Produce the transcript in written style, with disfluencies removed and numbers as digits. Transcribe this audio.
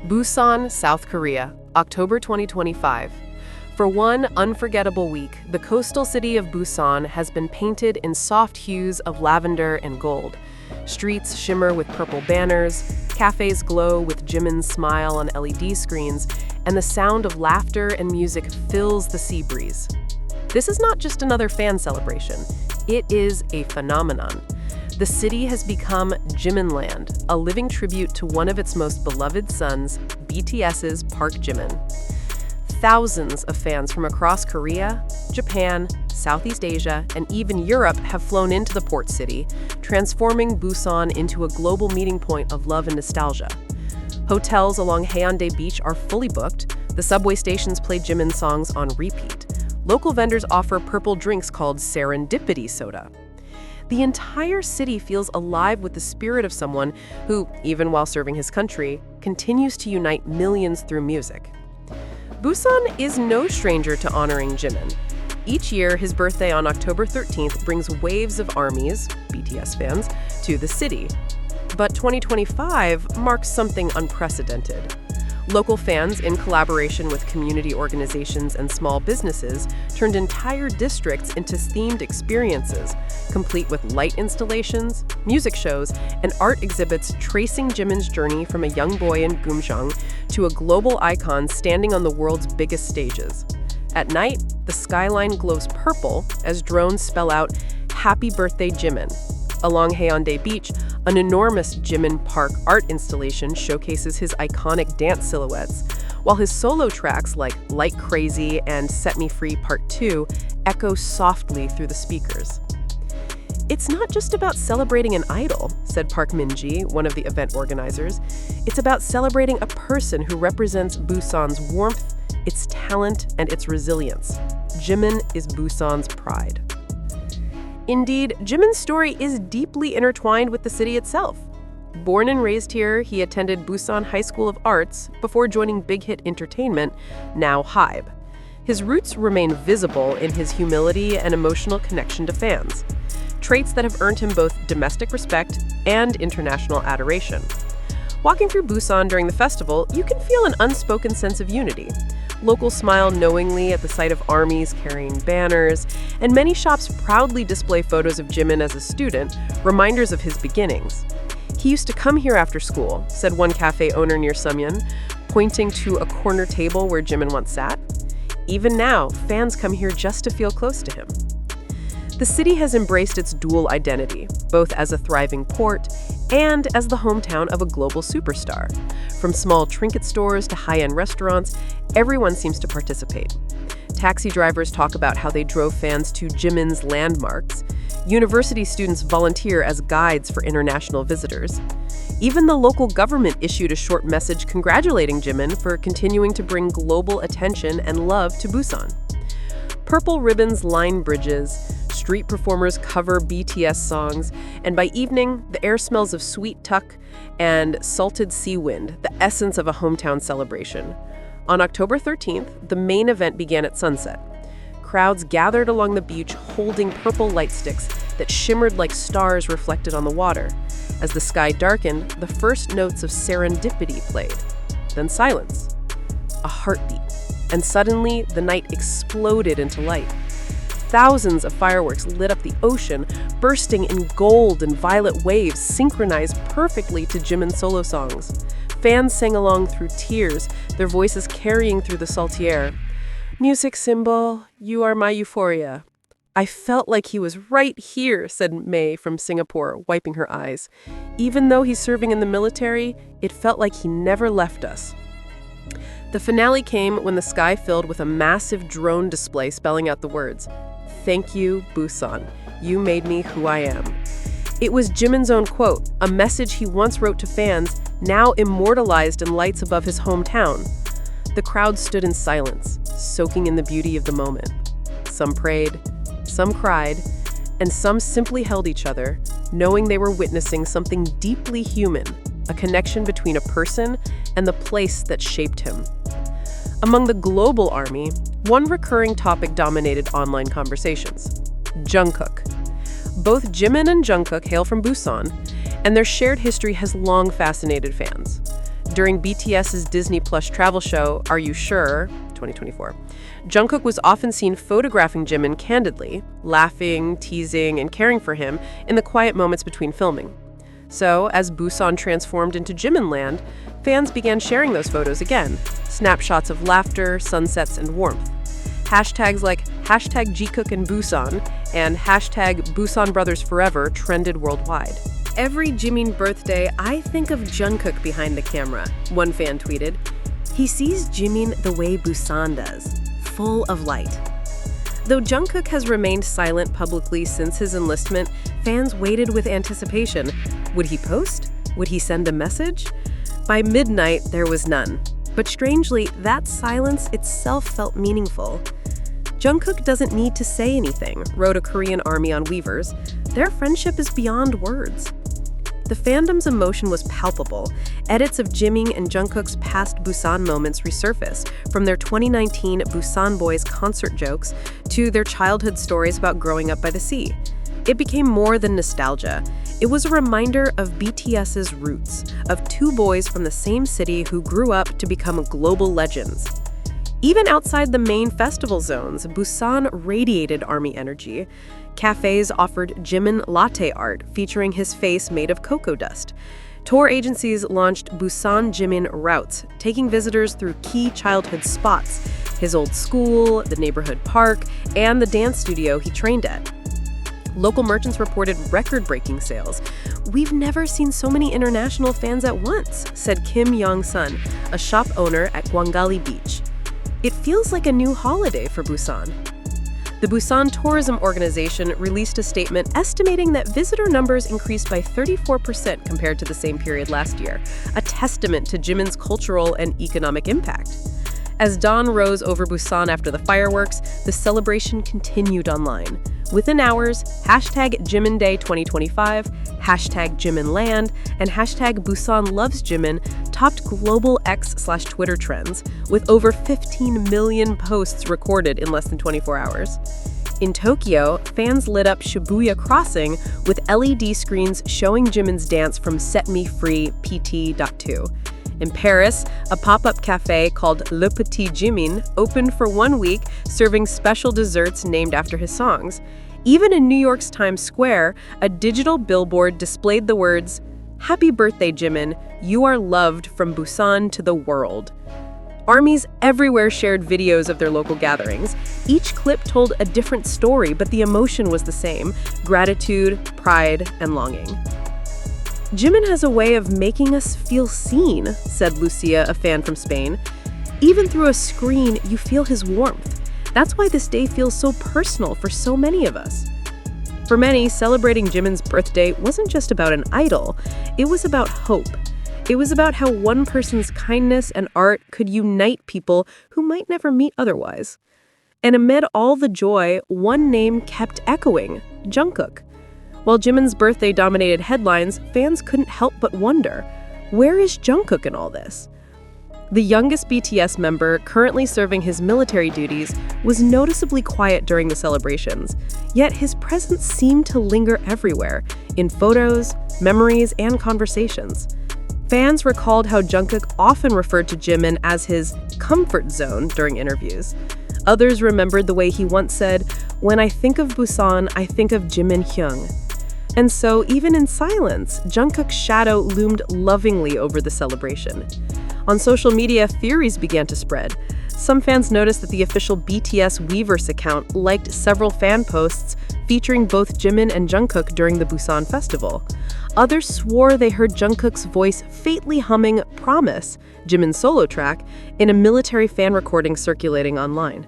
Busan, South Korea, October 2025. For one unforgettable week, the coastal city of Busan has been painted in soft hues of lavender and gold. Streets shimmer with purple banners, cafes glow with Jimin's smile on LED screens, and the sound of laughter and music fills the sea breeze. This is not just another fan celebration, it is a phenomenon. The city has become Jimin Land, a living tribute to one of its most beloved sons, BTS's Park Jimin. Thousands of fans from across Korea, Japan, Southeast Asia, and even Europe have flown into the port city, transforming Busan into a global meeting point of love and nostalgia. Hotels along Haeundae Beach are fully booked, the subway stations play Jimin songs on repeat. Local vendors offer purple drinks called serendipity soda. The entire city feels alive with the spirit of someone who, even while serving his country, continues to unite millions through music. Busan is no stranger to honoring Jimin. Each year, his birthday on October 13th brings waves of ARMYs, BTS fans, to the city. But 2025 marks something unprecedented. Local fans, in collaboration with community organizations and small businesses, turned entire districts into themed experiences, complete with light installations, music shows, and art exhibits tracing Jimin's journey from a young boy in Gumjeong to a global icon standing on the world's biggest stages. At night, the skyline glows purple as drones spell out, "Happy Birthday, Jimin." Along Haeundae Beach, an enormous Jimin Park art installation showcases his iconic dance silhouettes, while his solo tracks like Like Crazy and Set Me Free Part 2 echo softly through the speakers. "It's not just about celebrating an idol," said Park Min-ji, one of the event organizers. "It's about celebrating a person who represents Busan's warmth, its talent, and its resilience. Jimin is Busan's pride." Indeed, Jimin's story is deeply intertwined with the city itself. Born and raised here, he attended Busan High School of Arts before joining Big Hit Entertainment, now HYBE. His roots remain visible in his humility and emotional connection to fans, traits that have earned him both domestic respect and international adoration. Walking through Busan during the festival, you can feel an unspoken sense of unity. Locals smile knowingly at the sight of ARMYs carrying banners, and many shops proudly display photos of Jimin as a student, reminders of his beginnings. "He used to come here after school," said one cafe owner near Sumyeon, pointing to a corner table where Jimin once sat. Even now, fans come here just to feel close to him. The city has embraced its dual identity, both as a thriving port and as the hometown of a global superstar. From small trinket stores to high-end restaurants, everyone seems to participate. Taxi drivers talk about how they drove fans to Jimin's landmarks. University students volunteer as guides for international visitors. Even the local government issued a short message congratulating Jimin for continuing to bring global attention and love to Busan. Purple ribbons line bridges, street performers cover BTS songs, and by evening, the air smells of sweet tuck and salted sea wind, the essence of a hometown celebration. On October 13th, the main event began at sunset. Crowds gathered along the beach holding purple light sticks that shimmered like stars reflected on the water. As the sky darkened, the first notes of serendipity played. Then silence. A heartbeat. And suddenly, the night exploded into light. Thousands of fireworks lit up the ocean, bursting in gold and violet waves synchronized perfectly to Jimin's solo songs. Fans sang along through tears, their voices carrying through the salty air. "Music symbol, you are my euphoria." "I felt like he was right here," said May from Singapore, wiping her eyes. "Even though he's serving in the military, it felt like he never left us." The finale came when the sky filled with a massive drone display spelling out the words, "Thank you, Busan. You made me who I am." It was Jimin's own quote, a message he once wrote to fans, now immortalized in lights above his hometown. The crowd stood in silence, soaking in the beauty of the moment. Some prayed, some cried, and some simply held each other, knowing they were witnessing something deeply human, a connection between a person and the place that shaped him. Among the global ARMY, one recurring topic dominated online conversations: Jungkook. Both Jimin and Jungkook hail from Busan, and their shared history has long fascinated fans. During BTS's Disney Plus travel show, Are You Sure? 2024, Jungkook was often seen photographing Jimin candidly, laughing, teasing, and caring for him in the quiet moments between filming. So, as Busan transformed into Jimin land, fans began sharing those photos again, snapshots of laughter, sunsets, and warmth. Hashtags like #Jungkook in Busan and #Busan Brothers Forever trended worldwide. "Every Jimin birthday, I think of Jungkook behind the camera," one fan tweeted. "He sees Jimin the way Busan does, full of light." Though Jungkook has remained silent publicly since his enlistment, fans waited with anticipation. Would he post? Would he send a message? By midnight, there was none. But strangely, that silence itself felt meaningful. "Jungkook doesn't need to say anything," wrote a Korean army on Weavers. "Their friendship is beyond words." The fandom's emotion was palpable. Edits of Jimin and Jungkook's past Busan moments resurfaced, from their 2019 Busan Boys concert jokes to their childhood stories about growing up by the sea. It became more than nostalgia. It was a reminder of BTS's roots, of two boys from the same city who grew up to become global legends. Even outside the main festival zones, Busan radiated army energy. Cafes offered Jimin latte art featuring his face made of cocoa dust. Tour agencies launched Busan Jimin routes, taking visitors through key childhood spots, his old school, the neighborhood park, and the dance studio he trained at. Local merchants reported record-breaking sales. "We've never seen so many international fans at once," said Kim Yong-sun, a shop owner at Gwangali Beach. "It feels like a new holiday for Busan." The Busan Tourism Organization released a statement estimating that visitor numbers increased by 34% compared to the same period last year, a testament to Jimin's cultural and economic impact. As dawn rose over Busan after the fireworks, the celebration continued online. Within hours, #Jimin Day 2025, #JiminLand, and #Busan Loves Jimin topped global X/Twitter trends, with over 15 million posts recorded in less than 24 hours. In Tokyo, fans lit up Shibuya Crossing with LED screens showing Jimin's dance from Set Me Free PT.2. In Paris, a pop-up cafe called Le Petit Jimin opened for 1 week, serving special desserts named after his songs. Even in New York's Times Square, a digital billboard displayed the words, "Happy birthday, Jimin. You are loved from Busan to the world." Armies everywhere shared videos of their local gatherings. Each clip told a different story, but the emotion was the same: gratitude, pride, and longing. "Jimin has a way of making us feel seen," said Lucia, a fan from Spain. "Even through a screen, you feel his warmth. That's why this day feels so personal for so many of us." For many, celebrating Jimin's birthday wasn't just about an idol, it was about hope. It was about how one person's kindness and art could unite people who might never meet otherwise. And amid all the joy, one name kept echoing: Jungkook. While Jimin's birthday dominated headlines, fans couldn't help but wonder, where is Jungkook in all this? The youngest BTS member, currently serving his military duties, was noticeably quiet during the celebrations, yet his presence seemed to linger everywhere, in photos, memories, and conversations. Fans recalled how Jungkook often referred to Jimin as his comfort zone during interviews. Others remembered the way he once said, "When I think of Busan, I think of Jimin Hyung." And so, even in silence, Jungkook's shadow loomed lovingly over the celebration. On social media, theories began to spread. Some fans noticed that the official BTS Weverse account liked several fan posts featuring both Jimin and Jungkook during the Busan festival. Others swore they heard Jungkook's voice faintly humming Promise, Jimin's solo track, in a military fan recording circulating online.